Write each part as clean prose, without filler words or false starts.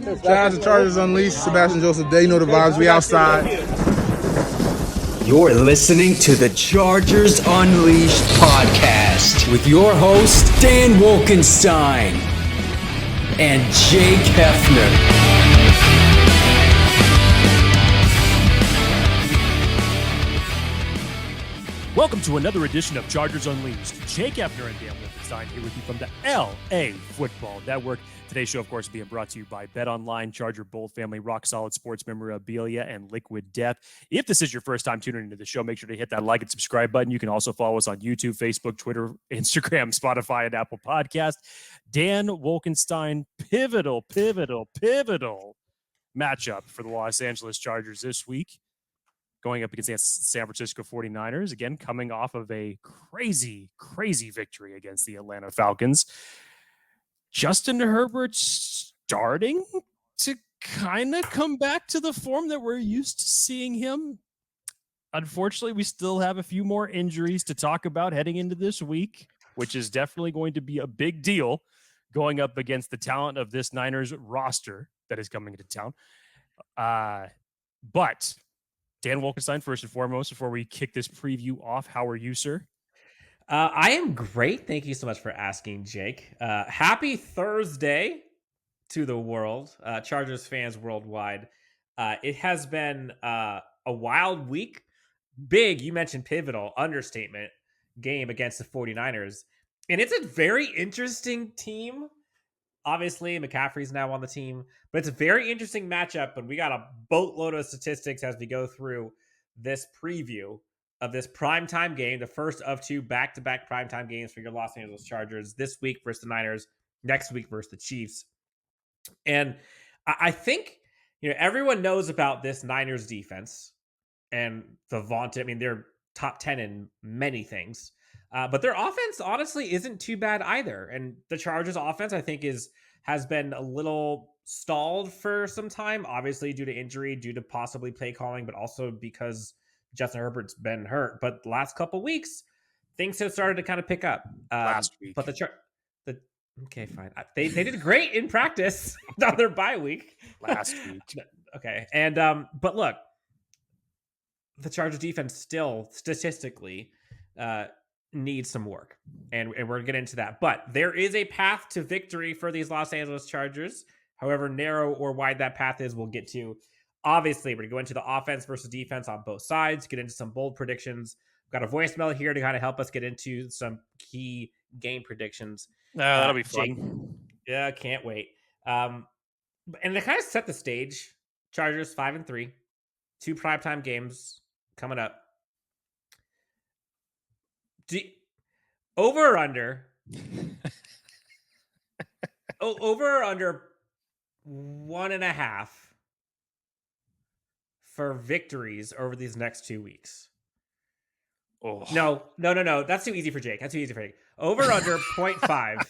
Shout out to Chargers Unleashed, Sebastian Joseph Day. You know the vibes, we outside. You're listening to the Chargers Unleashed podcast with your host, Dan Wolkenstein and Jake Hefner. Welcome to another edition of Chargers Unleashed. Jake Hefner and Dan Wolkenstein here with you from the LA Football Network. Today's show, of course, being brought to you by BetOnline, Charger Bold Family, Rock Solid Sports Memorabilia, and Liquid Death. If this is your first time tuning into the show, make sure to hit that like and subscribe button. You can also follow us on YouTube, Facebook, Twitter, Instagram, Spotify, and Apple Podcast. Dan Wolkenstein, pivotal matchup for the Los Angeles Chargers this week, going up against the San Francisco 49ers, again, coming off of a crazy victory against the Atlanta Falcons. Justin Herbert starting to kind of come back to the form that we're used to seeing him. Unfortunately, we still have a few more injuries to talk about heading into this week, which is definitely going to be a big deal going up against the talent of this Niners roster that is coming into town. But Dan Wolkenstein, first and foremost, before we kick this preview off, how are you, sir? I am great. Thank you so much for asking, Jake. Happy Thursday to the world, Chargers fans worldwide. It has been a wild week. Big, you mentioned pivotal, understatement game against the 49ers. And it's a very interesting team. Obviously, McCaffery's now on the team, but it's a very interesting matchup. And we got a boatload of statistics as we go through this preview of this primetime game, the first of two back-to-back primetime games for your Los Angeles Chargers, this week versus the Niners, next week versus the Chiefs. And I think, everyone knows about this Niners defense and the vaunted, they're top 10 in many things, but their offense honestly isn't too bad either. And the Chargers offense, I think, has been a little stalled for some time, obviously due to injury, due to possibly play calling, but also because Justin Herbert's been hurt. But the last couple weeks, things have started to kind of pick up. Last week. But okay, fine. They did great in practice on their bye week. Last week. Okay. And, but look, the Chargers defense still statistically needs some work. And we're going to get into that. But there is a path to victory for these Los Angeles Chargers. However narrow or wide that path is, we'll get to. Obviously, we're going to go into the offense versus defense on both sides, get into some bold predictions. We've got a voicemail here to kind of help us get into some key game predictions. That'll be fun. Jake, yeah, can't wait. And to kind of set the stage, Chargers 5-3, 2 primetime games coming up. Over or under? Over or under 1.5 for victories over these next 2 weeks. Oh. No. That's too easy for Jake. Over under 0.5.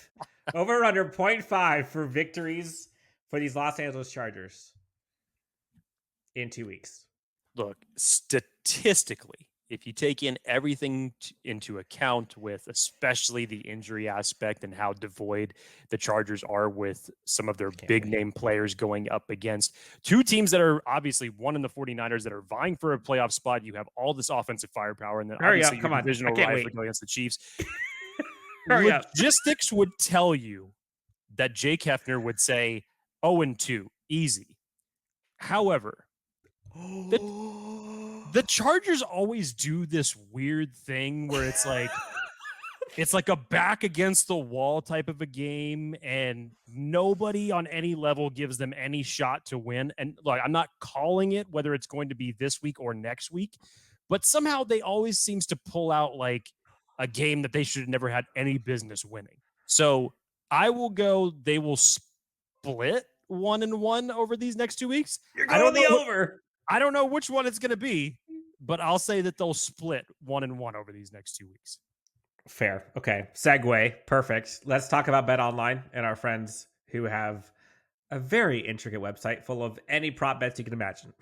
Over under 0.5 for victories for these Los Angeles Chargers in 2 weeks. Look, statistically, if you take in everything into account, with especially the injury aspect and how devoid the Chargers are with some of their big name players going up against two teams that are obviously, one in the 49ers that are vying for a playoff spot. You have all this offensive firepower, and then obviously your divisional rival against the Chiefs. Logistics would tell you that Jake Hefner would say 0-2, easy. However, the Chargers always do this weird thing where it's like a back against the wall type of a game, and nobody on any level gives them any shot to win. And look, I'm not calling it whether it's going to be this week or next week, but somehow they always seems to pull out like a game that they should have never had any business winning. So I will go, they will split 1-1 over these next 2 weeks. You're going over. I don't know which one it's going to be, but I'll say that they'll split 1-1 over these next 2 weeks. Fair. Okay. Segue. Perfect. Let's talk about BetOnline and our friends who have a very intricate website full of any prop bets you can imagine.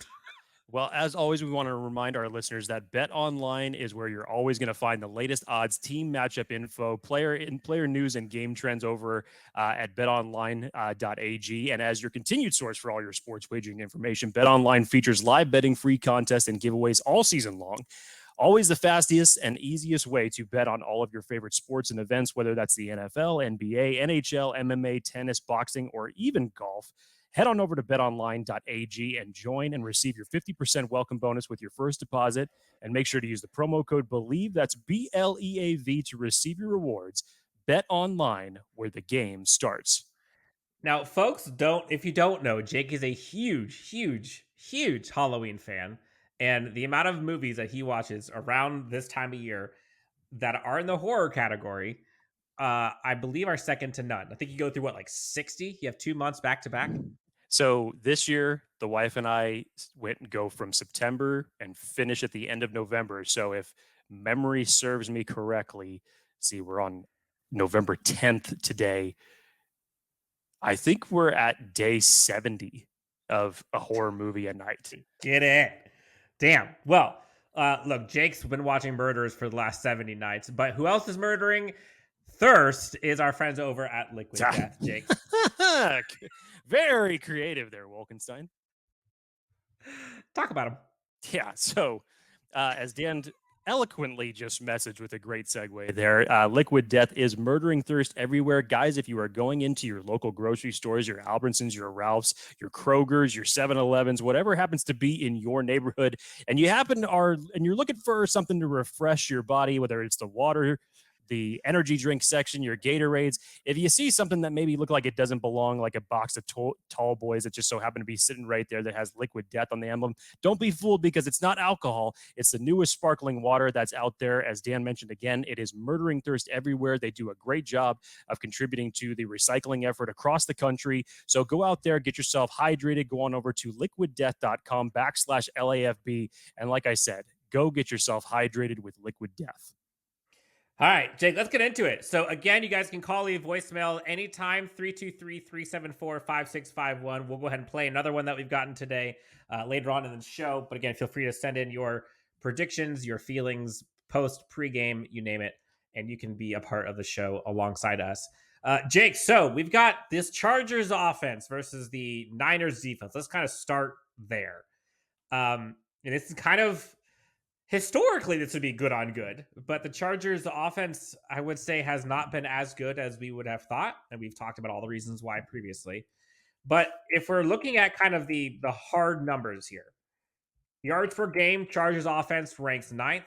Well, as always, we want to remind our listeners that Bet Online is where you're always going to find the latest odds, team matchup info, player news, and game trends over at betonline.ag. And as your continued source for all your sports wagering information, Bet Online features live betting, free contests, and giveaways all season long. Always the fastest and easiest way to bet on all of your favorite sports and events, whether that's the NFL, NBA, NHL, MMA, tennis, boxing, or even golf. Head on over to betonline.ag and join and receive your 50% welcome bonus with your first deposit. And make sure to use the promo code BELIEVE, that's BLEAV, to receive your rewards. Bet Online, where the game starts. Now, folks, if you don't know, Jake is a huge Halloween fan. And the amount of movies that he watches around this time of year that are in the horror category, I believe are second to none. I think you go through like 60? You have 2 months back to back? So this year, the wife and I went and go from September and finish at the end of November. So if memory serves me correctly, see, we're on November 10th today. I think we're at day 70 of a horror movie a night. Get it. Damn. Well, look, Jake's been watching murderers for the last 70 nights, but who else is murdering? Thirst is our friends over at Liquid Death, Jake. Very creative there, Wolkenstein. Talk about him. Yeah, so as Dan eloquently just messaged with a great segue there, Liquid Death is murdering thirst everywhere. Guys, if you are going into your local grocery stores, your Albertsons, your Ralphs, your Krogers, your 7-Elevens, whatever happens to be in your neighborhood, and you're looking for something to refresh your body, whether it's the water, the energy drink section, your Gatorades. If you see something that maybe look like it doesn't belong, like a box of tall boys that just so happen to be sitting right there that has Liquid Death on the emblem, don't be fooled, because it's not alcohol. It's the newest sparkling water that's out there. As Dan mentioned again, it is murdering thirst everywhere. They do a great job of contributing to the recycling effort across the country. So go out there, get yourself hydrated. Go on over to liquiddeath.com/LAFB. And like I said, go get yourself hydrated with Liquid Death. All right, Jake, let's get into it. So again, you guys can call, leave voicemail anytime, 323-374-5651. We'll go ahead and play another one that we've gotten today later on in the show. But again, feel free to send in your predictions, your feelings, post, pregame, you name it, and you can be a part of the show alongside us. Jake, so we've got this Chargers offense versus the Niners defense. Let's kind of start there. And this is kind of... historically, this would be good on good, but the Chargers offense, I would say, has not been as good as we would have thought. And we've talked about all the reasons why previously. But if we're looking at kind of the hard numbers here, yards per game, Chargers offense ranks 9th,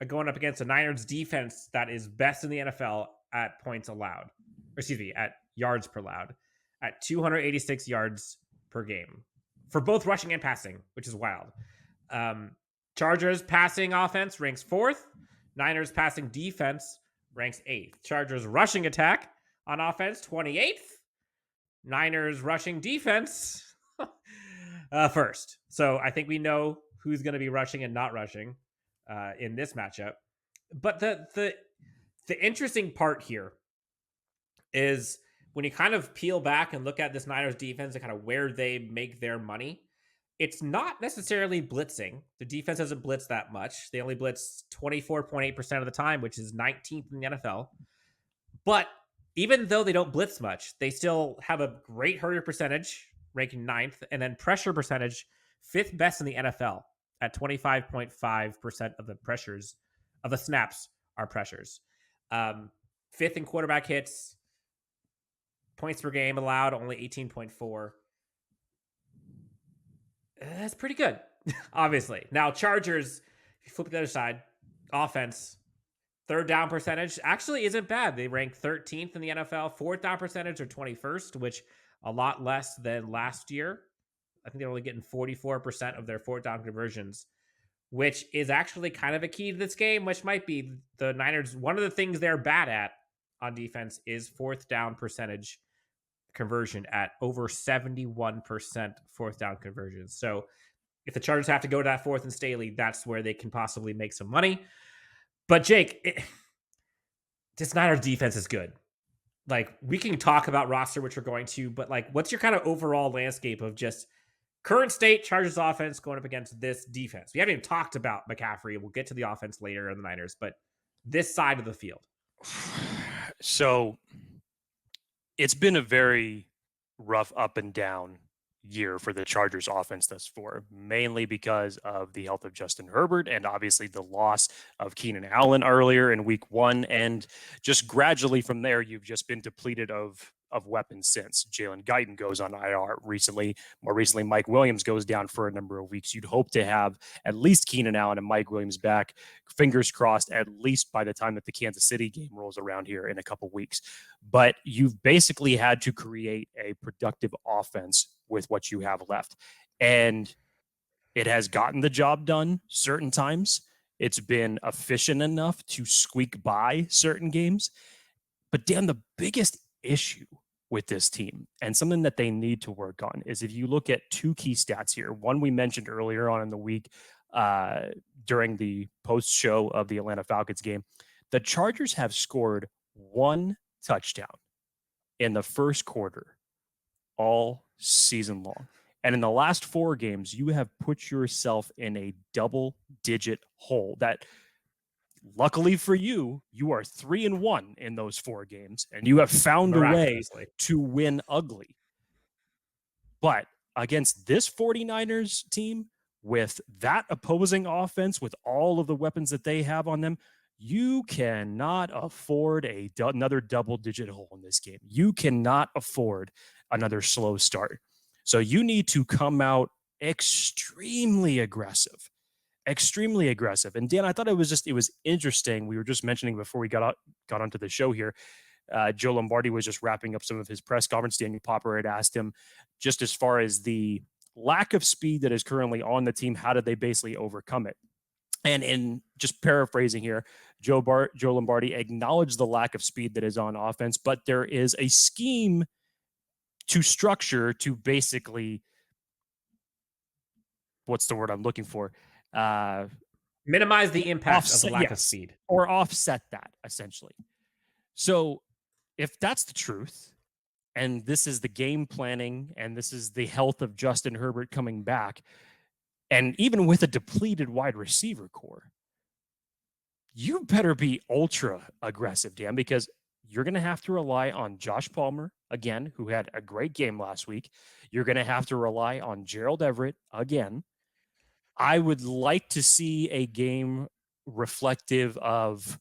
going up against the Niners defense that is best in the NFL at points allowed, at yards per allowed, at 286 yards per game for both rushing and passing, which is wild. Chargers passing offense ranks 4th. Niners passing defense ranks 8th. Chargers rushing attack on offense 28th. Niners rushing defense first. So I think we know who's going to be rushing and not rushing in this matchup. But the interesting part here is when you kind of peel back and look at this Niners defense and kind of where they make their money, it's not necessarily blitzing. The defense doesn't blitz that much. They only blitz 24.8% of the time, which is 19th in the NFL. But even though they don't blitz much, they still have a great hurry percentage, ranking 9th, and then pressure percentage, 5th best in the NFL at 25.5% of the pressures, of the snaps are pressures. 5th in quarterback hits, points per game allowed, only 18.4. That's pretty good, obviously. Now, Chargers, if you flip to the other side, offense, 3rd down percentage actually isn't bad. They rank 13th in the NFL. 4th down percentage are 21st, which a lot less than last year. I think they're only getting 44% of their 4th down conversions, which is actually kind of a key to this game, which might be the Niners. One of the things they're bad at on defense is 4th down percentage conversion at over 71% 4th down conversions. So if the Chargers have to go to that 4th and Staley, that's where they can possibly make some money. But Jake, this Niners defense is good. Like, we can talk about roster, which we're going to, but like, what's your kind of overall landscape of just current state, Chargers offense going up against this defense. We haven't even talked about McCafferey. We'll get to the offense later in the Niners, but this side of the field. So it's been a very rough up and down year for the Chargers offense thus far, mainly because of the health of Justin Herbert and obviously the loss of Keenan Allen earlier in week 1. And just gradually from there, you've just been depleted of weapons since. Jalen Guyton goes on IR recently. More recently, Mike Williams goes down for a number of weeks. You'd hope to have at least Keenan Allen and Mike Williams back, fingers crossed, at least by the time that the Kansas City game rolls around here in a couple weeks. But you've basically had to create a productive offense with what you have left. And it has gotten the job done certain times. It's been efficient enough to squeak by certain games. But Dan, the biggest issue with this team and something that they need to work on is if you look at two key stats here. One we mentioned earlier on in the week during the post show of the Atlanta Falcons game. The Chargers have scored 1 touchdown in the first quarter all season long. And in the last 4 games, you have put yourself in a double-digit hole that, luckily for you, you are 3-1 in those 4 games, and you have found a way to win ugly. But against this 49ers team, with that opposing offense, with all of the weapons that they have on them, you cannot afford another double-digit hole in this game. You cannot afford another slow start. So you need to come out extremely aggressive. And Dan, I thought it was interesting. We were just mentioning before we got onto the show here, Joe Lombardi was just wrapping up some of his press conference. Daniel Popper had asked him just as far as the lack of speed that is currently on the team, how did they basically overcome it? And in just paraphrasing here, Joe Lombardi acknowledged the lack of speed that is on offense, but there is a scheme to structure to basically, what's the word I'm looking for? Minimize the impact of the lack of speed. Or offset that, essentially. So if that's the truth, and this is the game planning, and this is the health of Justin Herbert coming back, and even with a depleted wide receiver core, you better be ultra aggressive, Dan, because you're going to have to rely on Josh Palmer, again, who had a great game last week. You're going to have to rely on Gerald Everett again. I would like to see a game reflective of,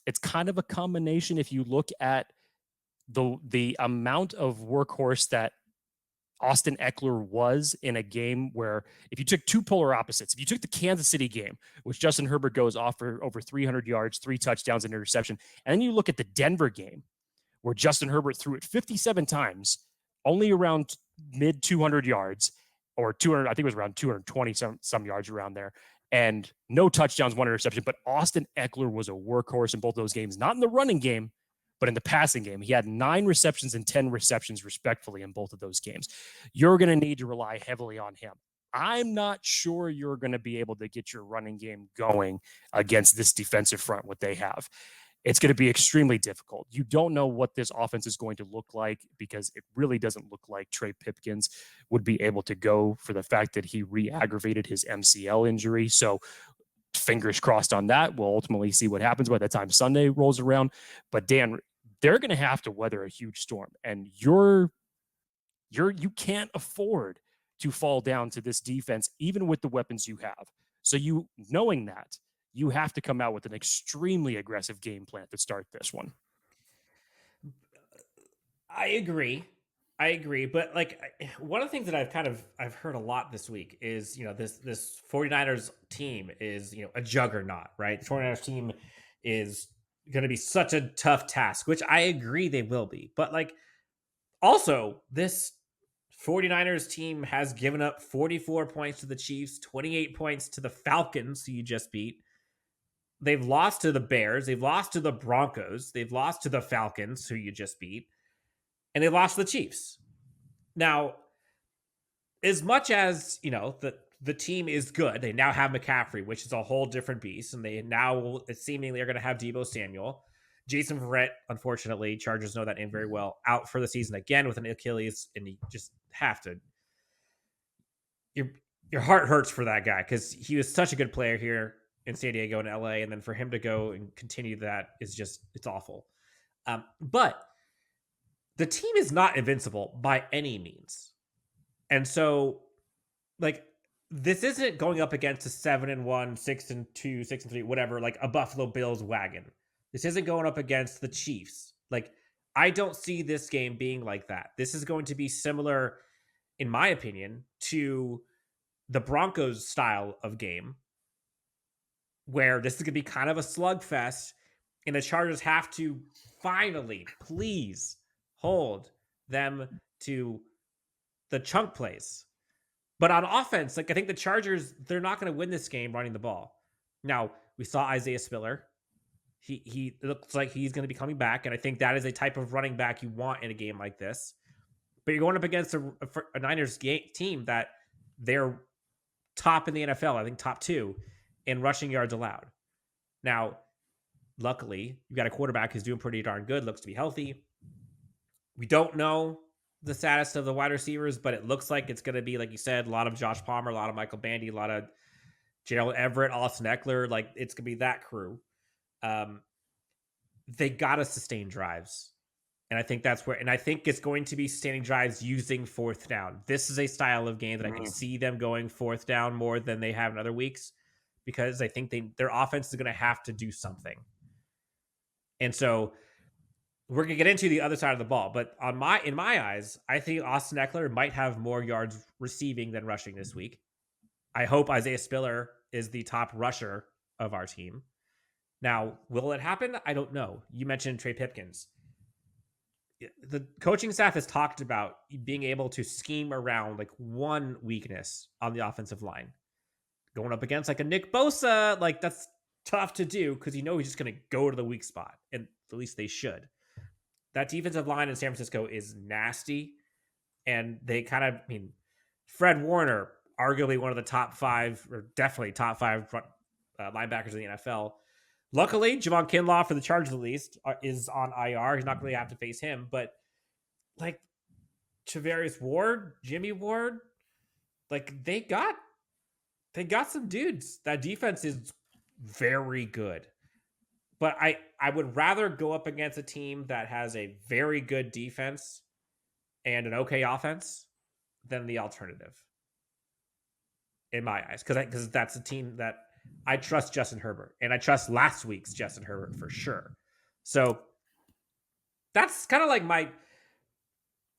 it's kind of a combination. If you look at the amount of workhorse that Austin Ekeler was in a game where, if you took two polar opposites, if you took the Kansas City game, which Justin Herbert goes off for over 300 yards, 3 touchdowns, and interception, and then you look at the Denver game where Justin Herbert threw it 57 times, only around mid 200 yards, or 200, I think it was around 220 some yards around there, and no touchdowns, 1 interception. But Austin Ekeler was a workhorse in both those games, not in the running game, but in the passing game. He had 9 receptions and 10 receptions respectively in both of those games. You're going to need to rely heavily on him. I'm not sure you're going to be able to get your running game going against this defensive front, what they have. It's going to be extremely difficult. You don't know what this offense is going to look like, because it really doesn't look like Trey Pipkins would be able to go, for the fact that he re-aggravated his MCL injury. So fingers crossed on that. We'll ultimately see what happens by the time Sunday rolls around. But Dan, they're going to have to weather a huge storm, and you can't afford to fall down to this defense, even with the weapons you have. So knowing that, you have to come out with an extremely aggressive game plan to start this one. I agree. But like, one of the things that I've heard a lot this week is, this 49ers team is, a juggernaut, right? The 49ers team is going to be such a tough task, which I agree they will be. But like, also, this 49ers team has given up 44 points to the Chiefs, 28 points to the Falcons, who you just beat. They've lost to the Bears. They've lost to the Broncos. They've lost to the Falcons, who you just beat. And they lost to the Chiefs. Now, as much as, the team is good, they now have McCafferey, which is a whole different beast. And they now seemingly are going to have Deebo Samuel. Jason Verrett, unfortunately, Chargers know that name very well, out for the season again with an Achilles. And you just have to your heart hurts for that guy because he was such a good player here in San Diego and LA, and then for him to go and continue that is just it's awful. But the team is not invincible by any means, and so like this isn't going up against a 7-1, 6-2, 6-3, whatever, like a Buffalo Bills wagon. This isn't going up against the Chiefs. Like I don't see this game being like that. This is going to be similar, in my opinion, to the Broncos style of game, where this is going to be kind of a slugfest, and the Chargers have to finally, please, hold them to the chunk plays. But on offense, like I think the Chargers, they're not going to win this game running the ball. Now, we saw Isaiah Spiller. He looks like he's going to be coming back, and I think that is a type of running back you want in a game like this. But you're going up against a Niners team that they're top in the NFL, I think top 2 in rushing yards allowed. Now, luckily, you've got a quarterback who's doing pretty darn good, looks to be healthy. We don't know the status of the wide receivers, but it looks like it's going to be, like you said, a lot of Josh Palmer, a lot of Michael Bandy, a lot of Gerald Everett, Austin Ekeler. Like it's going to be that crew. They got to sustain drives. And I think that's where, and I think it's going to be sustaining drives using fourth down. This is a style of game that I can see them going fourth down more than they have in other weeks, because I think their offense is going to have to do something. And so we're going to get into the other side of the ball, but in my eyes, I think Austin Ekeler might have more yards receiving than rushing this week. I hope Isaiah Spiller is the top rusher of our team. Now, will it happen? I don't know. You mentioned Trey Pipkins. The coaching staff has talked about being able to scheme around like one weakness on the offensive line. Going up against like a Nick Bosa, like that's tough to do because he's just going to go to the weak spot, and at least they should. That defensive line in San Francisco is nasty, and they kind of, Fred Warner, arguably one of the top 5, or definitely top 5 linebackers in the NFL. Luckily, Javon Kinlaw, for the Chargers at least, is on IR. He's not going to have to face him, but like Travarius Ward, Jimmy Ward, like they got some dudes. That defense is very good. But I would rather go up against a team that has a very good defense and an okay offense than the alternative, in my eyes. Because that's a team that I trust Justin Herbert, and I trust last week's Justin Herbert for sure. So that's kind of like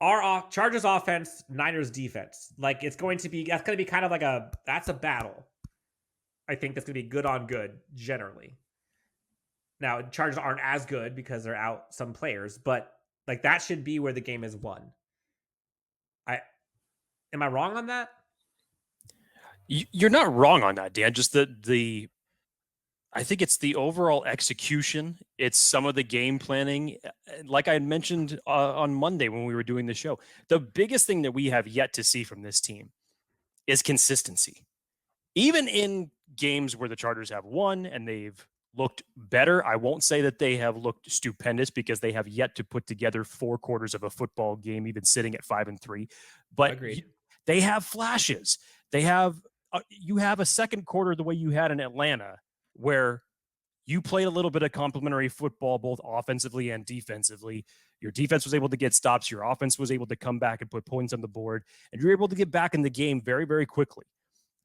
our Chargers offense, Niners defense. Like that's going to be kind of like that's a battle. I think that's going to be good on good generally. Now, Chargers aren't as good because they're out some players, but like that should be where the game is won. Am I wrong on that? You're not wrong on that, Dan. Just I think it's the overall execution. It's some of the game planning. Like I had mentioned on Monday when we were doing the show, the biggest thing that we have yet to see from this team is consistency. Even in games where the Chargers have won and they've looked better, I won't say that they have looked stupendous because they have yet to put together 4 quarters of a football game, even sitting at 5-3. But they have flashes. They have you have a second quarter the way you had in Atlanta, where you played a little bit of complementary football, both offensively and defensively. Your defense was able to get stops. Your offense was able to come back and put points on the board, and you're able to get back in the game very, very quickly.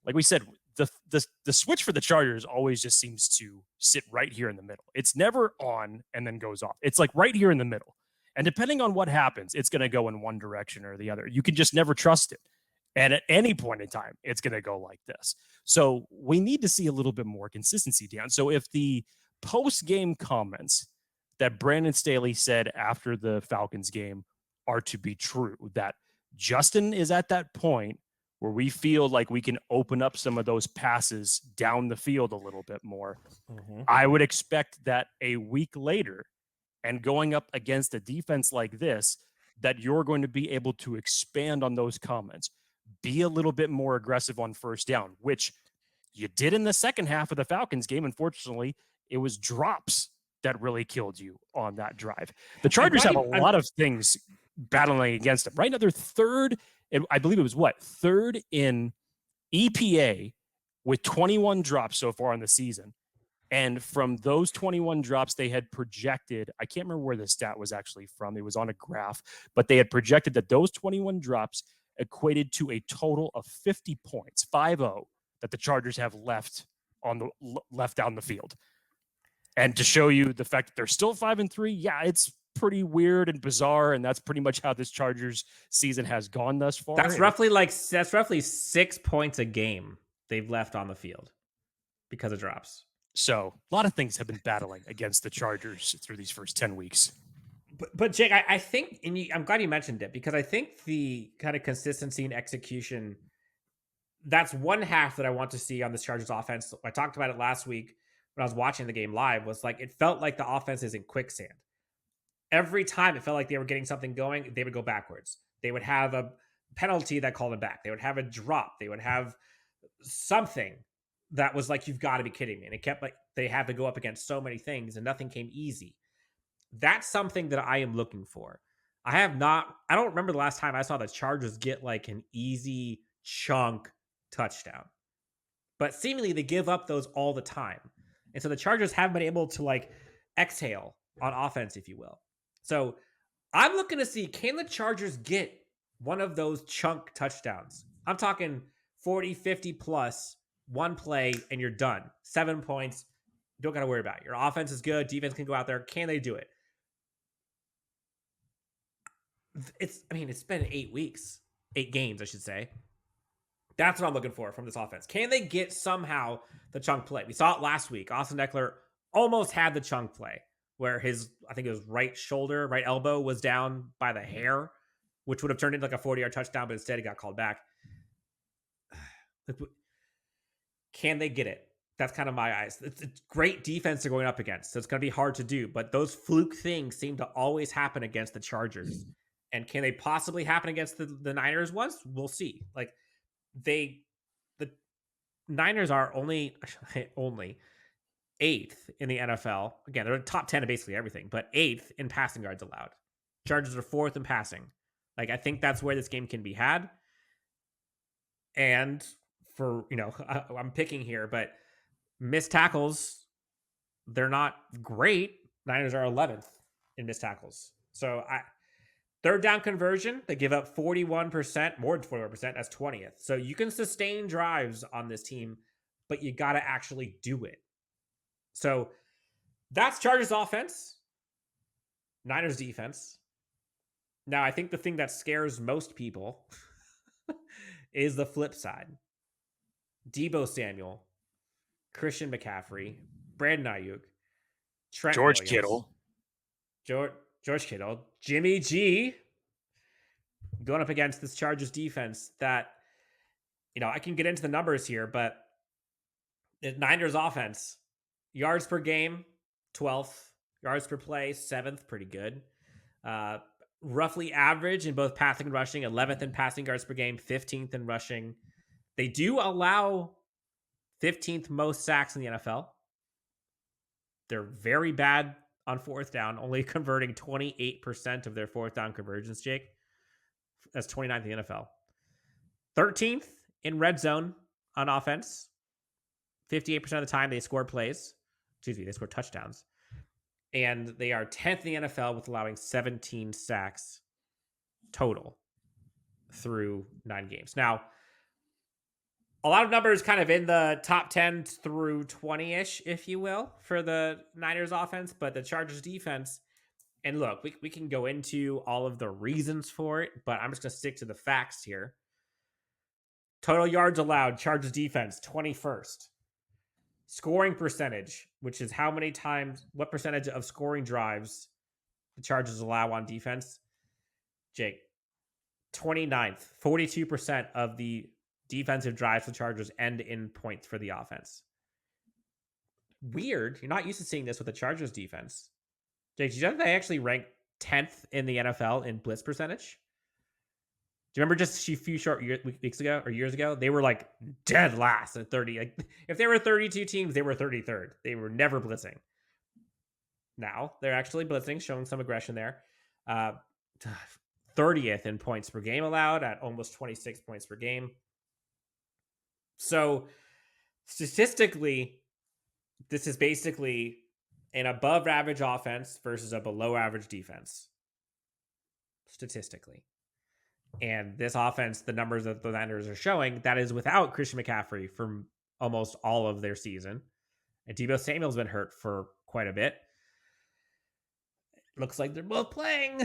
Like we said, the switch for the Chargers always just seems to sit right here in the middle. It's never on and then goes off. It's like right here in the middle. And depending on what happens, it's going to go in one direction or the other. You can just never trust it. And at any point in time, it's going to go like this. So we need to see a little bit more consistency down. So if the post-game comments that Brandon Staley said after the Falcons game are to be true, that Justin is at that point where we feel like we can open up some of those passes down the field a little bit more, I would expect that a week later and going up against a defense like this, that you're going to be able to expand on those comments, be a little bit more aggressive on first down, which you did in the second half of the Falcons game. Unfortunately, it was drops that really killed you on that drive. The Chargers have a lot of things battling against them. Right now, they're third, and I believe it was third in EPA with 21 drops so far in the season. And from those 21 drops, they had projected, I can't remember where the stat was actually from. It was on a graph, but they had projected that those 21 drops equated to a total of 50 points, 5-0, that the Chargers have left down the field. And to show you the fact that they're still 5-3, yeah, it's pretty weird and bizarre, and that's pretty much how this Chargers season has gone thus far. That's roughly 6 points a game they've left on the field because of drops. So a lot of things have been battling against the Chargers through these first 10 weeks. But Jake, I think, and I'm glad you mentioned it, because I think the kind of consistency and execution, that's one half that I want to see on this Chargers offense. I talked about it last week when I was watching the game live, was like, it felt like the offense is in quicksand. Every time it felt like they were getting something going, they would go backwards. They would have a penalty that called them back. They would have a drop. They would have something that was like, you've got to be kidding me. And it kept like, they had to go up against so many things and nothing came easy. That's something that I am looking for. I don't remember the last time I saw the Chargers get like an easy chunk touchdown, but seemingly they give up those all the time. And so the Chargers haven't been able to like exhale on offense, if you will. So I'm looking to see, can the Chargers get one of those chunk touchdowns? I'm talking 40, 50 plus, one play, and you're done. 7 points. Don't got to worry about it. Your offense is good. Defense can go out there. Can they do it? It's been 8 weeks, 8 games, I should say. That's what I'm looking for from this offense. Can they get somehow the chunk play? We saw it last week. Austin Ekeler almost had the chunk play where I think it was right elbow was down by the hair, which would have turned into like a 40-yard touchdown, but instead it got called back. Can they get it? That's kind of my eyes. It's great defense they're going up against, so it's going to be hard to do, but those fluke things seem to always happen against the Chargers. And can they possibly happen against the Niners once? We'll see. Like, the Niners are only 8th in the NFL. Again, they're in the top 10 of basically everything, but 8th in passing yards allowed. Chargers are 4th in passing. Like, I think that's where this game can be had. And for, I'm picking here, but missed tackles, they're not great. Niners are 11th in missed tackles. So third down conversion, they give up 41%, more than 41%. That's 20th. So you can sustain drives on this team, but you got to actually do it. So that's Chargers offense, Niners defense. Now, I think the thing that scares most people is the flip side. Deebo Samuel, Christian McCafferey, Brandon Ayuk, Trent George Williams, Kittle. George Kittle, Jimmy G, going up against this Chargers defense that, I can get into the numbers here, but the Niners offense, yards per game, 12th, yards per play, 7th, pretty good. Roughly average in both passing and rushing, 11th in passing yards per game, 15th in rushing. They do allow 15th most sacks in the NFL. They're very bad on fourth down, only converting 28% of their fourth down conversions, Jake. That's 29th in the NFL. 13th in red zone on offense. 58% of the time they score plays. They score touchdowns. And they are 10th in the NFL with allowing 17 sacks total through 9 games. Now, a lot of numbers kind of in the top 10 through 20-ish, if you will, for the Niners offense, but the Chargers defense, and look, we can go into all of the reasons for it, but I'm just going to stick to the facts here. Total yards allowed, Chargers defense, 21st. Scoring percentage, which is what percentage of scoring drives the Chargers allow on defense. Jake, 29th, 42% of the defensive drives for the Chargers end in points for the offense. Weird. You're not used to seeing this with the Chargers defense. Jake, did you know they actually rank 10th in the NFL in blitz percentage? Do you remember just a few short weeks ago or years ago? They were like dead last at 30. Like, if there were 32 teams, they were 33rd. They were never blitzing. Now they're actually blitzing, showing some aggression there. 30th in points per game allowed at almost 26 points per game. So statistically, this is basically an above average offense versus a below average defense. Statistically. And this offense, the numbers that the Niners are showing, that is without Christian McCafferey from almost all of their season. And Deebo Samuel's been hurt for quite a bit. Looks like they're both playing.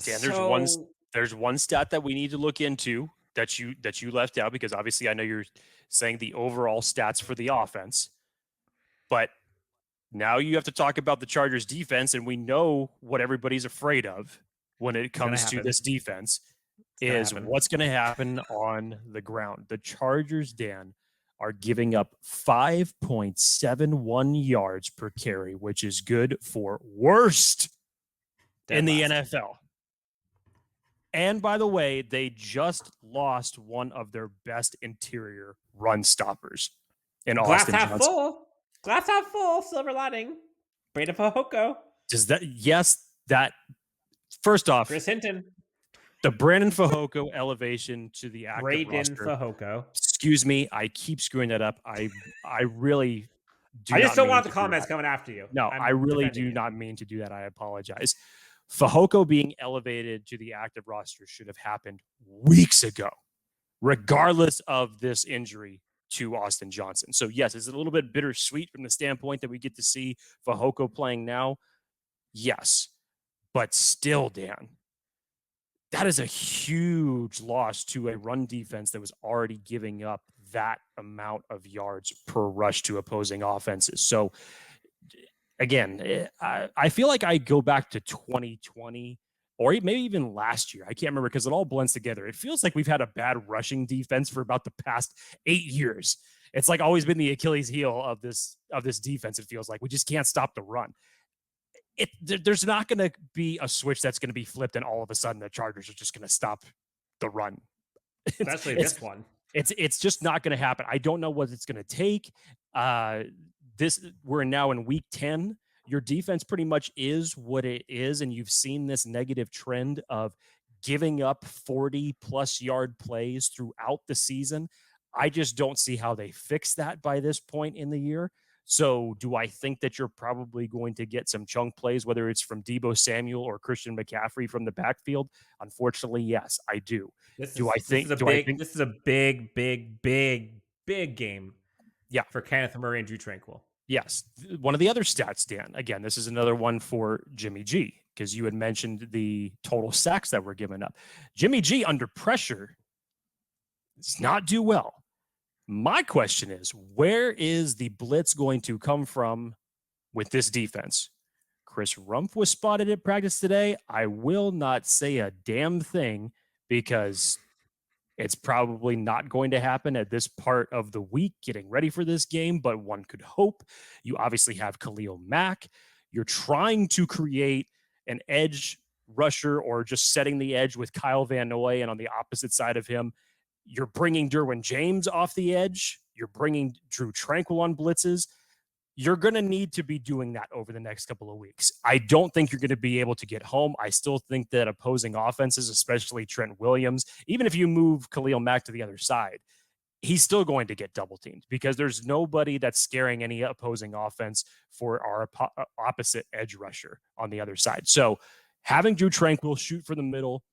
Dan, So there's one stat that we need to look into that you left out, because obviously I know you're saying the overall stats for the offense, but now you have to talk about the Chargers defense, and we know what everybody's afraid of when it comes to this defense is what's going to happen on the ground. The Chargers, Dan, are giving up 5.71 yards per carry, which is good for worst in the NFL. And by the way, they just lost one of their best interior run stoppers in Austin Johnson. Glass half full, silver lining. Brandon Fehoko. Does that, yes, that, first off, Chris Hinton. The Brandon Fehoko elevation to the active Brayden roster. Fehoko. Excuse me, I keep screwing that up. I really do. I just don't want the comments coming after you. No, I really do not mean to do that. I apologize. Fehoko being elevated to the active roster should have happened weeks ago, regardless of this injury to Austin Johnson. So yes, is it a little bit bittersweet from the standpoint that we get to see Fehoko playing now? Yes, but still, Dan, that is a huge loss to a run defense that was already giving up that amount of yards per rush to opposing offenses. So again, I feel like I go back to 2020 or maybe even last year. I can't remember because it all blends together. It feels like we've had a bad rushing defense for about the past 8 years. It's like always been the Achilles heel of this defense. It feels like we just can't stop the run. There's not going to be a switch that's going to be flipped and all of a sudden the Chargers are just going to stop the run. Especially this one. It's just not going to happen. I don't know what it's going to take. We're now in week 10. Your defense pretty much is what it is, and you've seen this negative trend of giving up 40-plus yard plays throughout the season. I just don't see how they fix that by this point in the year. So do I think that you're probably going to get some chunk plays, whether it's from Deebo Samuel or Christian McCafferey from the backfield? Unfortunately, yes, I do. This is a big game. Yeah, for Kenneth Murray and Drew Tranquill. Yes. One of the other stats, Dan, again, this is another one for Jimmy G, because you had mentioned the total sacks that were given up. Jimmy G under pressure does not do well. My question is, where is the blitz going to come from with this defense? Chris Rumph was spotted at practice today. I will not say a damn thing because it's probably not going to happen at this part of the week, getting ready for this game, but one could hope. You obviously have Khalil Mack. You're trying to create an edge rusher or just setting the edge with Kyle Van Noy, and on the opposite side of him, you're bringing Derwin James off the edge. You're bringing Drew Tranquill on blitzes. You're going to need to be doing that over the next couple of weeks. I don't think you're going to be able to get home. I still think that opposing offenses, especially Trent Williams, even if you move Khalil Mack to the other side, he's still going to get double teamed because there's nobody that's scaring any opposing offense for our opposite edge rusher on the other side. So having Drew Tranquill shoot for the middle,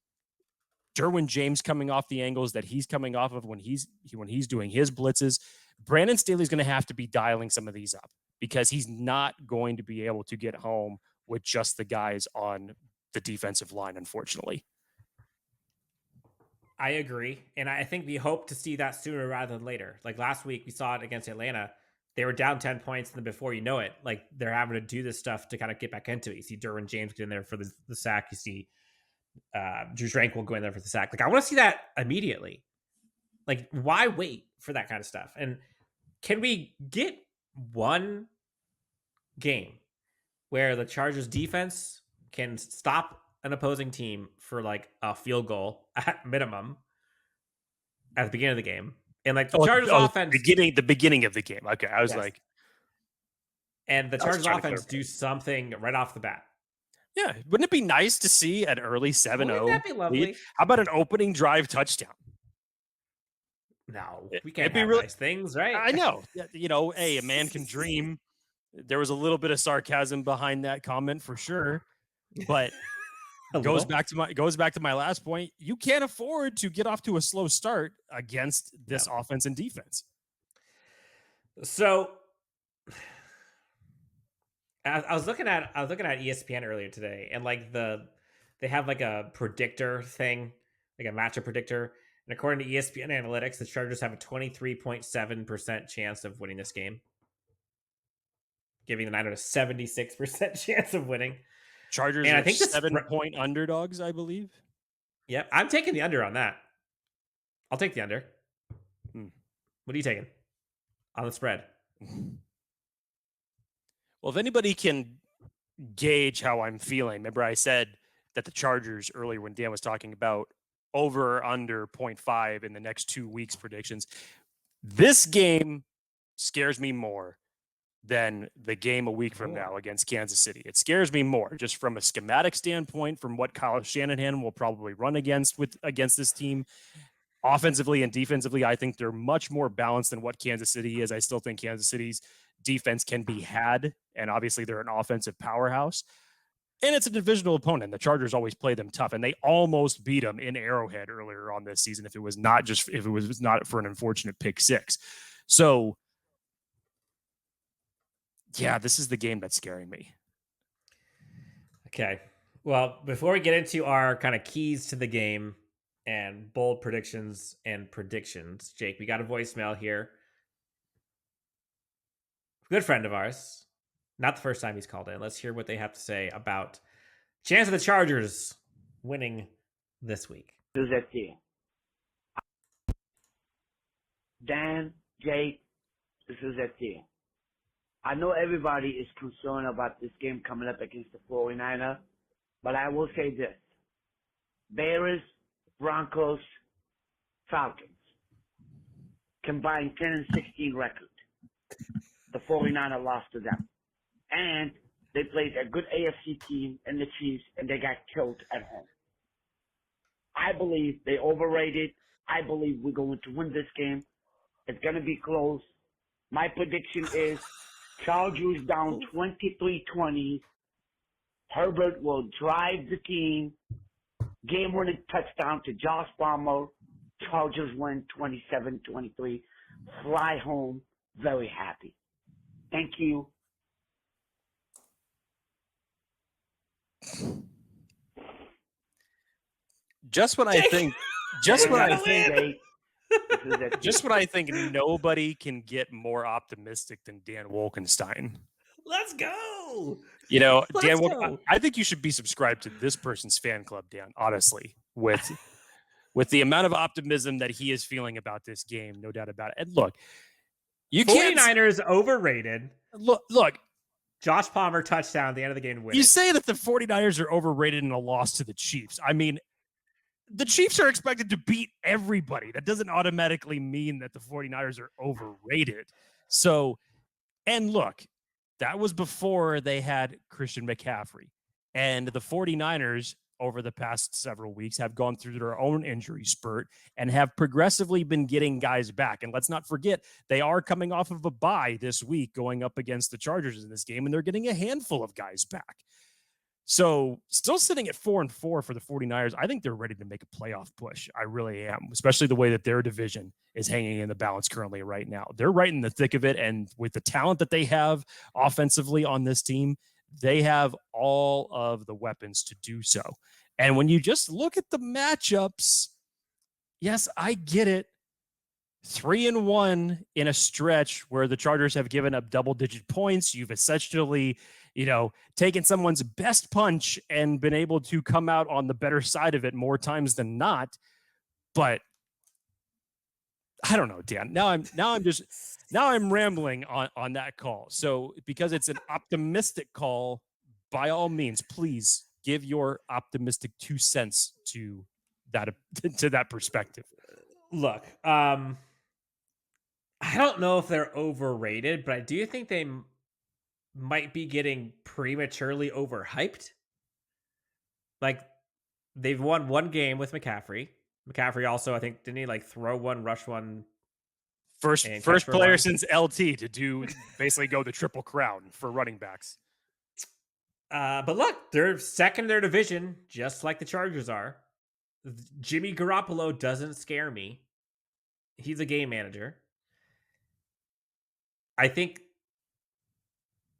Derwin James coming off the angles that he's coming off of when he's doing his blitzes, Brandon Staley's going to have to be dialing some of these up because he's not going to be able to get home with just the guys on the defensive line, unfortunately. I agree. And I think we hope to see that sooner rather than later. Like last week, we saw it against Atlanta. They were down 10 points, and then before you know it, like they're having to do this stuff to kind of get back into it. You see Derwin James get in there for the sack. You see Drew Tranquill go in there for the sack. Like, I want to see that immediately. Like, why wait for that kind of stuff? And can we get one game where the Chargers defense can stop an opposing team for like a field goal at minimum at the beginning of the game? And like the Chargers offense, the beginning of the game. Okay, I was like, and the Chargers offense do something right off the bat. Yeah, wouldn't it be nice to see an early 7-0? Wouldn't that be lovely? How about an opening drive touchdown? No, It- we it'd can't be have really. nice things, right? I know. Hey, a man can dream. There was a little bit of sarcasm behind that comment for sure, but goes back to my last point. You can't afford to get off to a slow start against this offense and defense. So I was looking at ESPN earlier today, and like they have like a predictor thing, like a matchup predictor. And according to ESPN analytics, the Chargers have a 23.7% chance of winning this game, giving the Niners a 76% chance of winning. Chargers And I are think this 7-point underdogs, I believe. Yep, I'm taking the under on that. I'll take the under. What are you taking on the spread? Well, if anybody can gauge how I'm feeling, remember I said that the Chargers earlier when Dan was talking about over or under 0.5 in the next 2 weeks predictions. This game scares me more than the game a week from now against Kansas City. It scares me more just from a schematic standpoint, from what Kyle Shanahan will probably run against this team. Offensively and defensively, I think they're much more balanced than what Kansas City is. I still think Kansas City's defense can be had, and obviously they're an offensive powerhouse. And it's a divisional opponent. The Chargers always play them tough, and they almost beat them in Arrowhead earlier on this season if it was not for an unfortunate pick six. So, yeah, this is the game that's scaring me. Okay. Well, before we get into our kind of keys to the game and bold predictions, Jake, we got a voicemail here. Good friend of ours. Not the first time he's called in. Let's hear what they have to say about chance of the Chargers winning this week. Dan, Jake, this is Etienne. I know everybody is concerned about this game coming up against the 49ers, but I will say this. Bears, Broncos, Falcons. Combined 10 and 16 record. The 49ers lost to them. And they played a good AFC team in the Chiefs, and they got killed at home. I believe they overrated. I believe we're going to win this game. It's going to be close. My prediction is Chargers down 23-20. Herbert will drive the team. Game-winning touchdown to Josh Palmer. Chargers win 27-23. Fly home very happy. Thank you. Just when I think nobody can get more optimistic than Dan Wolkenstein. Let's go. I think you should be subscribed to this person's fan club, Dan, honestly, with the amount of optimism that he is feeling about this game, no doubt about it. And look, 49ers overrated. Look, Josh Palmer touchdown at the end of the game. You say that the 49ers are overrated in a loss to the Chiefs. I mean, the Chiefs are expected to beat everybody. That doesn't automatically mean that the 49ers are overrated. So, and look, that was before they had Christian McCafferey. And the 49ers over the past several weeks have gone through their own injury spurt and have progressively been getting guys back. And let's not forget, they are coming off of a bye this week going up against the Chargers in this game, and they're getting a handful of guys back. So still sitting at 4-4 for the 49ers. I think they're ready to make a playoff push. I really am, especially the way that their division is hanging in the balance currently right now. They're right in the thick of it. And with the talent that they have offensively on this team, they have all of the weapons to do so. And when you just look at the matchups, yes, I get it. 3-1 in a stretch where the Chargers have given up double-digit points. You've essentially, taken someone's best punch and been able to come out on the better side of it more times than not. But I don't know, Dan. Now I'm rambling on that call. So because it's an optimistic call, by all means, please give your optimistic 2 cents to that perspective. Look, I don't know if they're overrated, but I do think they might be getting prematurely overhyped. Like, they've won one game with McCaffrey. McCaffrey also, I think, didn't he throw one, rush one First and first catch for player one. since LT to do basically go the triple crown for running backs. But look, they're second in their division, just like the Chargers are. Jimmy Garoppolo doesn't scare me. He's a game manager. I think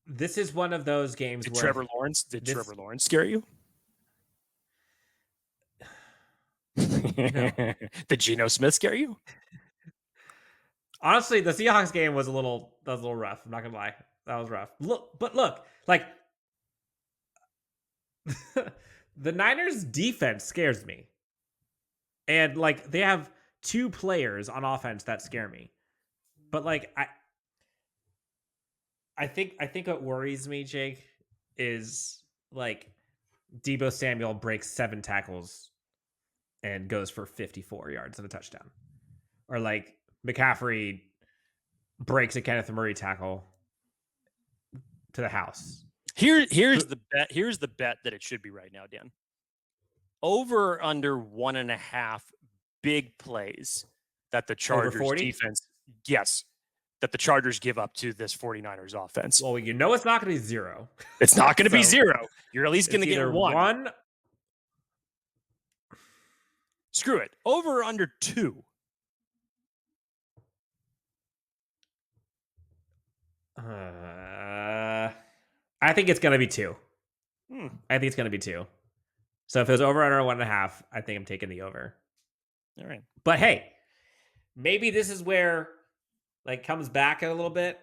this is one of those games Did where Trevor Lawrence scare you? Did Geno Smith scare you? Honestly, the Seahawks game was a little rough. I'm not gonna lie, that was rough. Look, like the Niners defense scares me, and like they have two players on offense that scare me. But like I think what worries me, Jake, is like Deebo Samuel breaks 7 tackles and goes for 54 yards and a touchdown, or like McCafferey breaks a Kenneth Murray tackle to the house. Here's the bet. Here's the bet that it should be right now, Dan. Over or under 1.5 big plays that the Chargers defense, yes, that the Chargers give up to this 49ers offense. Well, you know it's not going to be 0. It's not going to be 0. You're at least going to get one. Screw it. Over or under 2. I think it's going to be 2. I think it's going to be 2. So if it was over under 1.5, I think I'm taking the over. All right. But hey, maybe this is where like comes back a little bit,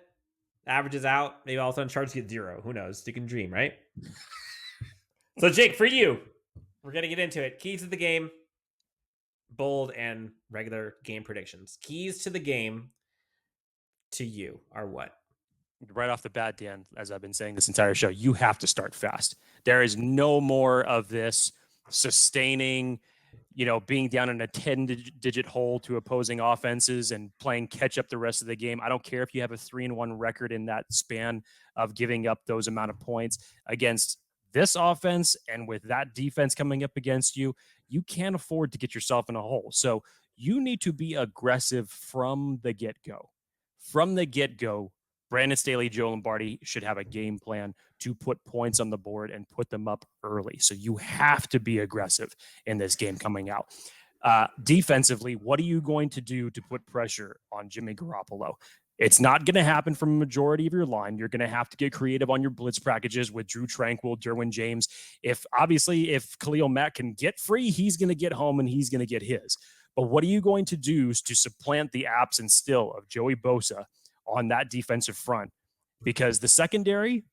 averages out. Maybe all of a sudden Chargers get 0. Who knows? You can dream, right? So Jake, for you, we're going to get into it. Keys to the game, bold and regular game predictions. Keys to the game to you are what? Right off the bat, Dan, as I've been saying this entire show, you have to start fast. There is no more of this sustaining, being down in a 10-digit hole to opposing offenses and playing catch up the rest of the game. I don't care if you have a 3-1 record in that span of giving up those amount of points against this offense, and with that defense coming up against you, you can't afford to get yourself in a hole. So you need to be aggressive from the get-go. From the get-go, Brandon Staley, Joe Lombardi should have a game plan to put points on the board and put them up early. So you have to be aggressive in this game coming out. Defensively, what are you going to do to put pressure on Jimmy Garoppolo? It's not going to happen from a majority of your line. You're going to have to get creative on your blitz packages with Drew Tranquill, Derwin James. If Khalil Mack can get free, he's going to get home and he's going to get his. But what are you going to do to supplant the absence still of Joey Bosa on that defensive front? Because the secondary,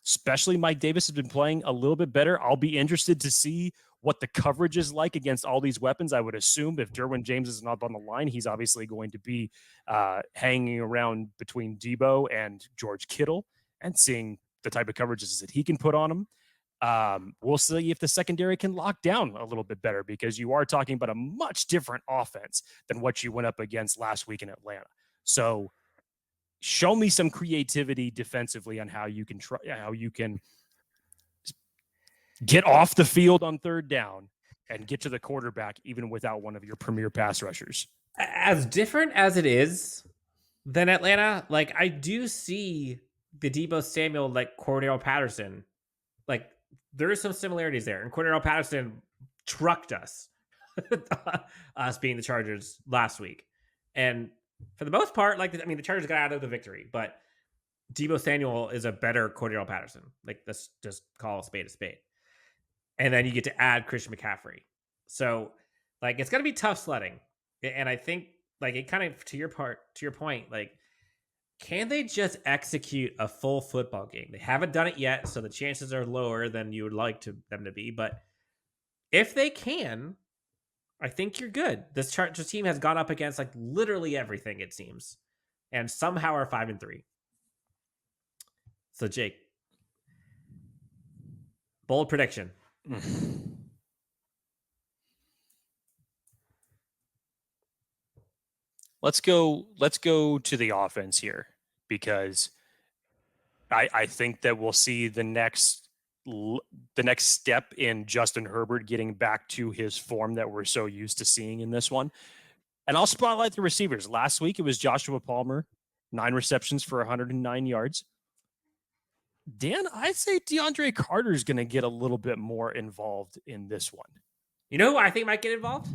especially Mike Davis, has been playing a little bit better. I'll be interested to see what the coverage is like against all these weapons. I would assume if Derwin James is not on the line, he's obviously going to be hanging around between Deebo and George Kittle and seeing the type of coverages that he can put on him. We'll see if the secondary can lock down a little bit better, because you are talking about a much different offense than what you went up against last week in Atlanta. So show me some creativity defensively on how you can get off the field on third down and get to the quarterback even without one of your premier pass rushers. As different as it is than Atlanta, like I do see the Deebo Samuel, like Cordero Patterson, like there are some similarities there. And Cordero Patterson trucked us, us being the Chargers last week. And for the most part, the Chargers got out of the victory, but Deebo Samuel is a better Cordero Patterson. Like, let's just call a spade a spade. And then you get to add Christian McCaffrey. So, it's going to be tough sledding. And I think, it kind of, to your point, can they just execute a full football game? They haven't done it yet, so the chances are lower than you would like them to be. But if they can, I think you're good. This Chargers team has gone up against literally everything, it seems, and somehow are 5-3. So Jake, bold prediction. Let's go to the offense here, because I think that we'll see the next step in Justin Herbert getting back to his form that we're so used to seeing in this one. And I'll spotlight the receivers. Last week, it was Joshua Palmer, 9 receptions for 109 yards. Dan, I'd say DeAndre Carter is going to get a little bit more involved in this one. You know who I think might get involved?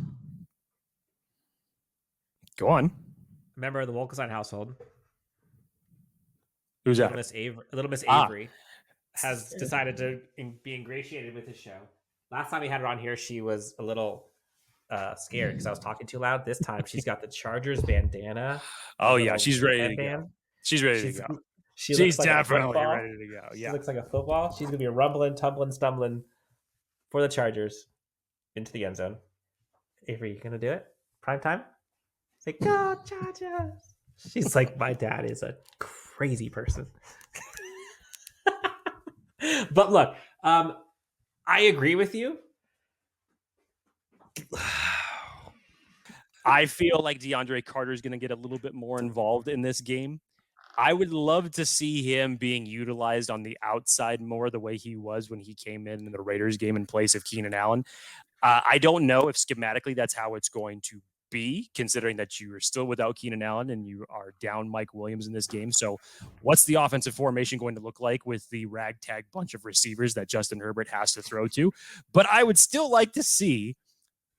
Go on. Member of the Wolkenstein household. Who's that? Little Miss Avery has decided to be ingratiated with his show. Last time we had her on here, she was a little scared because I was talking too loud. This time, she's got the Chargers bandana. Oh, yeah. She's ready to go. She's ready to go. She's definitely ready to go. Yeah. She looks like a football. She's going to be rumbling, tumbling, stumbling for the Chargers into the end zone. Avery, you going to do it? Prime time? Say, go Chargers. She's like, my dad is a crazy person. But look, I agree with you. I feel like DeAndre Carter is going to get a little bit more involved in this game. I would love to see him being utilized on the outside more the way he was when he came in the Raiders game in place of Keenan Allen. I don't know if schematically that's how it's going to be, considering that you are still without Keenan Allen and you are down Mike Williams in this game. So what's the offensive formation going to look like with the ragtag bunch of receivers that Justin Herbert has to throw to? But I would still like to see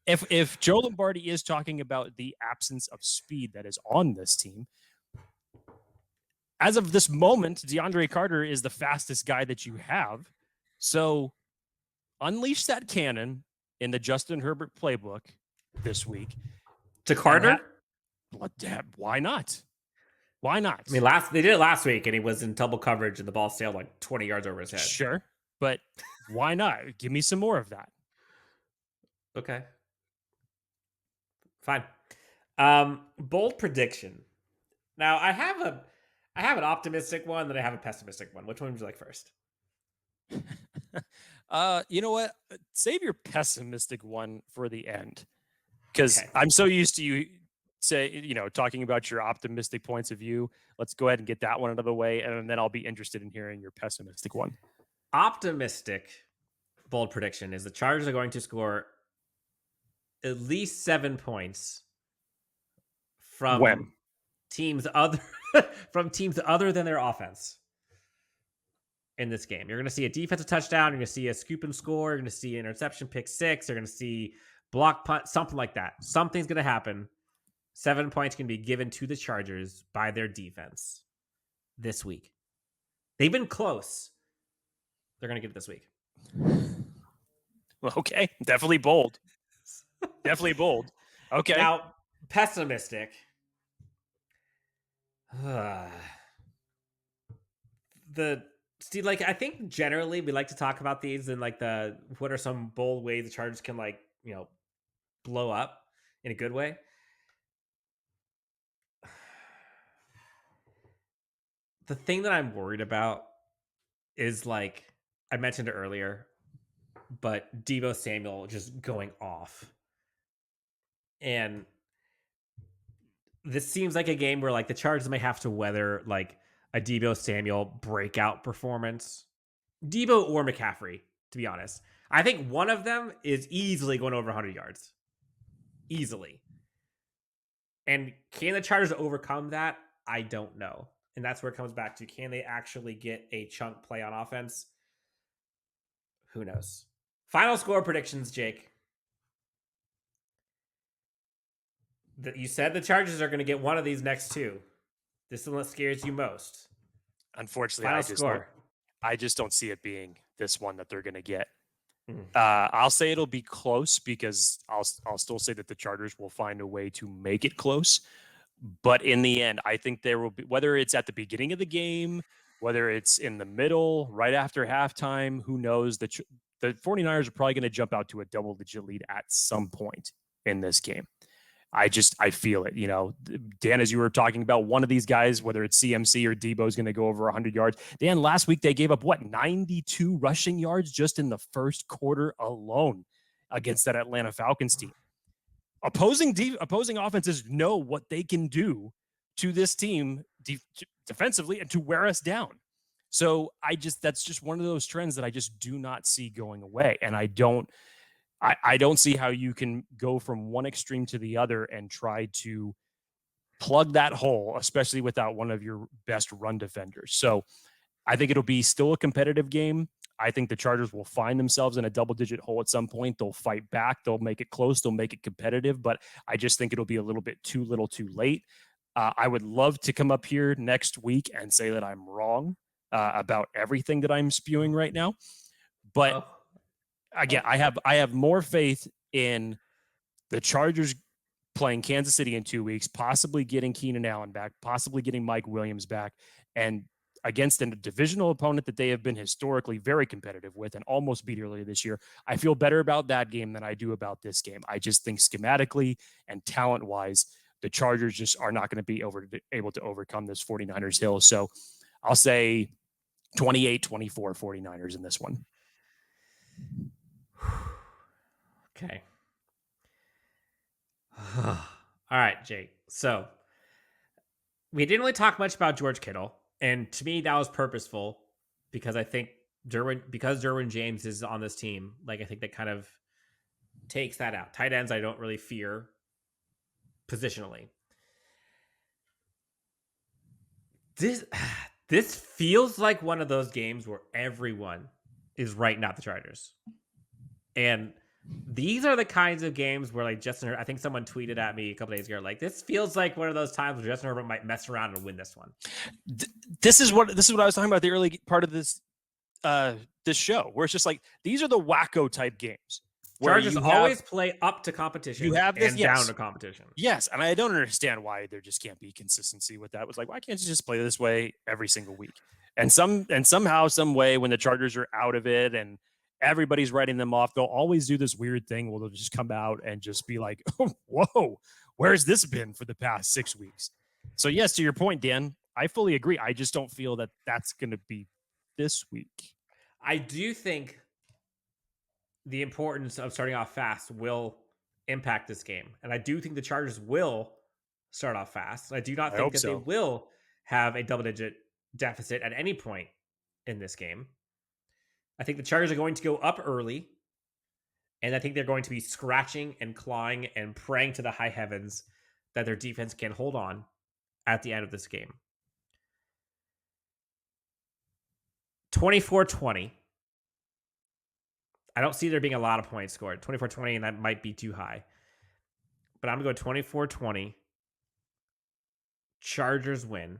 if Joe Lombardi is talking about the absence of speed that is on this team. As of this moment, DeAndre Carter is the fastest guy that you have. So unleash that cannon in the Justin Herbert playbook this week. To Carter? Why not? Why not? I mean, they did it last week, and he was in double coverage, and the ball sailed like 20 yards over his head. Sure, but why not? Give me some more of that. Okay. Fine. Bold prediction. Now, I have an optimistic one, then I have a pessimistic one. Which one would you like first? You know what? Save your pessimistic one for the end. Because I'm so used to you talking about your optimistic points of view. Let's go ahead and get that one out of the way, and then I'll be interested in hearing your pessimistic one. Optimistic bold prediction is the Chargers are going to score at least 7 points from teams other than their offense in this game. You're going to see a defensive touchdown. You're going to see a scoop and score. You're going to see an interception, pick 6. You're going to see block punt, something like that. Something's going to happen. 7 points can be given to the Chargers by their defense this week. They've been close. They're going to get it this week. Okay. Definitely bold. Definitely bold. Okay. Now, pessimistic. I think generally we like to talk about these and like what are some bold ways the Chargers can blow up in a good way. The thing that I'm worried about is like I mentioned it earlier, but Deebo Samuel just going off. And this seems like a game where like the Chargers may have to weather like a Deebo Samuel breakout performance. Deebo or McCafferey, to be honest. I think one of them is easily going over 100 yards. Easily. And can the Chargers overcome that? I don't know. And that's where it comes back to, can they actually get a chunk play on offense? Who knows? Final score predictions, Jake. You said the Chargers are going to get one of these next two. This is what scares you most. Unfortunately, I just don't see it being this one that they're going to get. I'll say it'll be close because I'll still say that the Chargers will find a way to make it close. But in the end, I think there will be, whether it's at the beginning of the game, whether it's in the middle, right after halftime, who knows, the 49ers are probably going to jump out to a double-digit lead at some point in this game. I feel it, Dan, as you were talking about, one of these guys, whether it's CMC or Deebo, is going to go over 100 yards. Dan, last week they gave up 92 rushing yards just in the first quarter alone against that Atlanta Falcons team. Opposing offenses know what they can do to this team defensively and to wear us down. So that's just one of those trends that I just do not see going away. And I don't I don't see how you can go from one extreme to the other and try to plug that hole, especially without one of your best run defenders. So I think it'll be still a competitive game. I think the Chargers will find themselves in a double-digit hole at some point. They'll fight back. They'll make it close. They'll make it competitive. But I just think it'll be a little bit too little too late. I would love to come up here next week and say that I'm wrong about everything that I'm spewing right now. But again, I have more faith in the Chargers playing Kansas City in 2 weeks, possibly getting Keenan Allen back, possibly getting Mike Williams back, and against a divisional opponent that they have been historically very competitive with and almost beat earlier this year. I feel better about that game than I do about this game. I just think schematically and talent-wise, the Chargers just are not going to be able to overcome this 49ers hill. So I'll say 28-24 49ers in this one. Okay. All right, Jake. So we didn't really talk much about George Kittle. And to me, that was purposeful because I think Derwin James is on this team. Like, I think that kind of takes that out. Tight ends, I don't really fear positionally. This feels like one of those games where everyone is writing out the Chargers. And these are the kinds of games where, like, Justin Herbert, I think someone tweeted at me a couple days ago, like, this feels like one of those times where Justin Herbert might mess around and win this one. This is what I was talking about the early part of this show, where it's just like, these are the wacko type games. Chargers always play up to competition. You have this, and down to competition. Yes, and I don't understand why there just can't be consistency with that. It was like, why can't you just play this way every single week? And somehow, some way, when the Chargers are out of it and everybody's writing them off, they'll always do this weird thing where they'll just come out and just be like, oh, whoa, where's this been for the past 6 weeks? So yes, to your point, Dan, I fully agree. I just don't feel that that's going to be this week. I do think the importance of starting off fast will impact this game. And I do think the Chargers will start off fast. I do not think that they will have a double-digit deficit at any point in this game. I think the Chargers are going to go up early, and I think they're going to be scratching and clawing and praying to the high heavens that their defense can hold on at the end of this game. 24-20. I don't see there being a lot of points scored. 24-20, and that might be too high. But I'm going to go 24-20. Chargers win.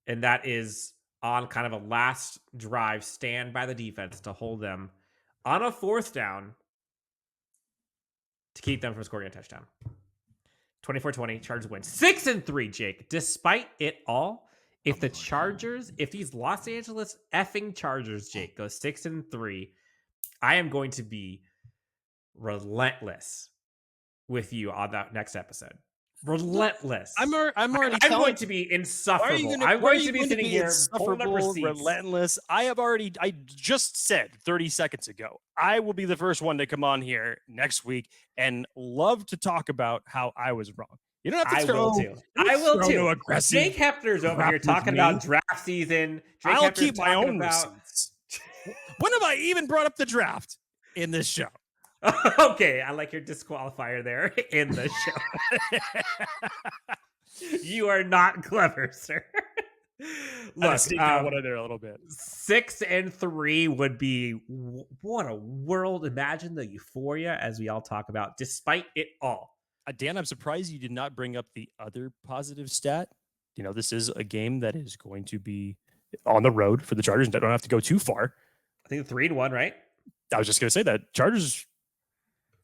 And that is on kind of a last drive stand by the defense to hold them on a fourth down to keep them from scoring a touchdown. 24-20, Chargers win. 6-3, Jake. Despite it all, if these Los Angeles effing Chargers, Jake, go 6-3, I am going to be relentless with you on that next episode. Relentless. I'm going to be insufferable. I'm going to be sitting here pulling up receipts. Relentless. I just said 30 seconds ago, I will be the first one to come on here next week and love to talk about how I was wrong. You don't have to I will too. Aggressive Jake Hefner's over here talking about draft season. I'll keep my own receipts. When have I even brought up the draft in this show? Okay, I like your disqualifier there in the show. You are not clever, sir. Look, one in there a little bit. 6-3 would be what a world. Imagine the euphoria as we all talk about, despite it all. Dan, I'm surprised you did not bring up the other positive stat. You know, this is a game that is going to be on the road for the Chargers. They don't have to go too far. I think 3-1, right? I was just going to say that Chargers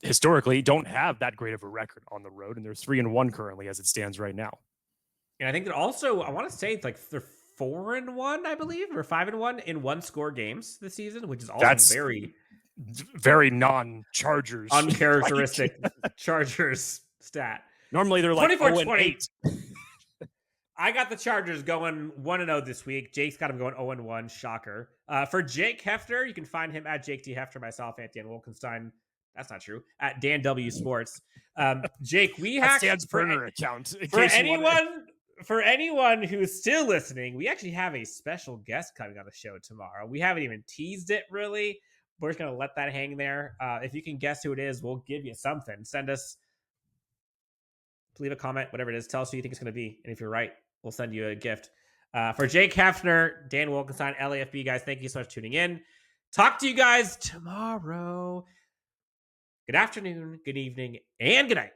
historically don't have that great of a record on the road, and they're 3-1 currently as it stands right now. And I think that also, I want to say it's like they're 4-1, I believe, or 5-1 in one-score games this season, which is also very non-Chargers, uncharacteristic Chargers stat. Normally they're like 24-20. I got the Chargers going 1-0 this week. Jake's got him going 0-1. Shocker. For Jake Hefner, you can find him at Jake T. Hefner, myself, at Dan Wolkenstein. That's not true. At Dan W. Sports. Jake, we have Stan's burner account. For anyone who's still listening, we actually have a special guest coming on the show tomorrow. We haven't even teased it really, we're just going to let that hang there. If you can guess who it is, we'll give you something. Leave a comment, whatever it is. Tell us who you think it's going to be. And if you're right, we'll send you a gift. For Jake Hefner, Dan Wolkenstein, LAFB, guys, thank you so much for tuning in. Talk to you guys tomorrow. Good afternoon, good evening, and good night.